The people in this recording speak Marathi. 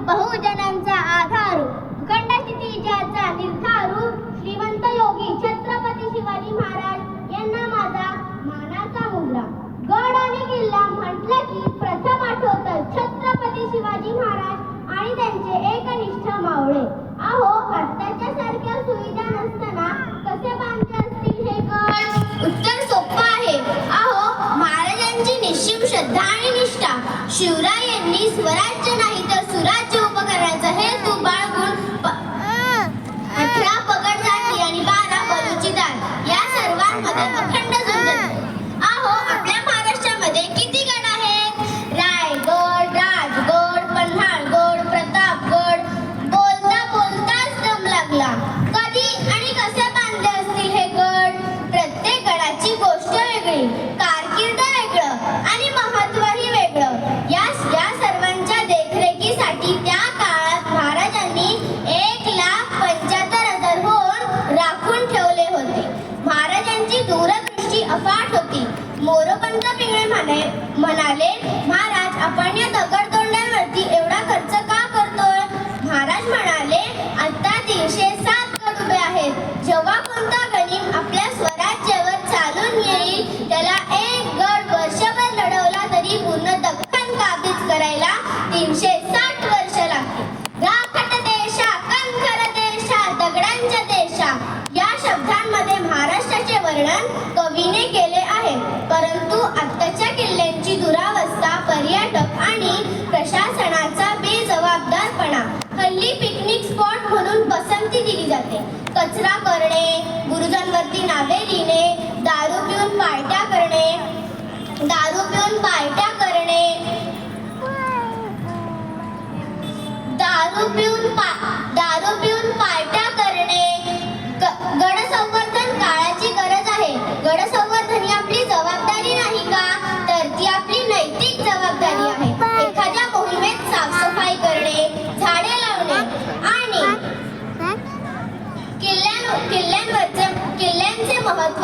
बहुजनांचा आधारू, अखंड क्षितिजाचा निर्धारू, श्रीमंत योगी छत्रपती शिवाजी महाराज यांना माझा मानाचा मुजरा. गड आणि किल्ला म्हटलं की प्रथम आठवतं छत्रपती शिवाजी महाराज आणि त्यांचे एकनिष्ठ मावळे. अहो, आत्ताच्या सारख्या सुविधा नसताना कसे बांधले असतील हे गड? उत्तर सोपं आहे. अहो, महाराजांची निश्चिम श्रद्धा आणि निष्ठा. शिवरायांनी स्वराज्य नाही तर सुराज्य उभं करण्याचा हेतू बाळगून 18 पगड जाती आणि 12 बलुचीदार या सर्वांमध्ये अखंड झुंजत. अहो, आपल्या महाराष्ट्रामध्ये किती गड आहेत? रायगड, राजगड, पन्हाळगड, प्रतापगड. बोलता बोलताच दम लागला. कधी आणि कसे बांधले असतील हे गड? प्रत्येक गडाची गोष्ट वेगळी, कारकीर्द वेगळं आणि महत्त्वही वेगळं. या सर्वांच्या देखरेखीसाठी त्या काळात महाराजांनी 1,75,000 होऊन राखून ठेवले होते. महाराजांची दूरदृष्टी अफाट होती. मोरोपंत पिंगळे म्हणाले, महाराज, आपण या दगडदोंड्यांवरती एवढा खर्च का करतोय? महाराज म्हणाले, आता 307 गड उभे आहेत. जेव्हा कोणता गणित आपल्या स्वराज्यावर चालून येईल त्याला एक गड वर्षभर लढवला तरी पूर्ण दख्खन काबीज करायला 360 वर्ष लागतील. राखट देशा, कणखर देशा, दगडांच्या देशा या शब्दांमध्ये महाराष्ट्राचे वर्णन कवीने केले आहे. परंतु आत्ताच्या किल्ल्यांची दुरावस्था, पर्यटक आणि प्रशासनाचा बेजबाबदारपणा, हल्ली पिकनिक स्पॉट म्हणून पसंती दिली जाते. कचरा करणे, गुरुजांवरती नावे लिहिणे, दारू पिऊन पार्ट्या करणे, दारू पिऊन पार्ट्या करणे, गड संवर्धन काळाची गरज आहे. गड संवर्धन ही आपली जबाबदारी नाही का? तर ती आपली नैतिक जबाबदारी आहे. एखाद्या मोहिमेत साफसफाई करणे, झाडे लावणे आणि किल्ल्यांचे महत्त्व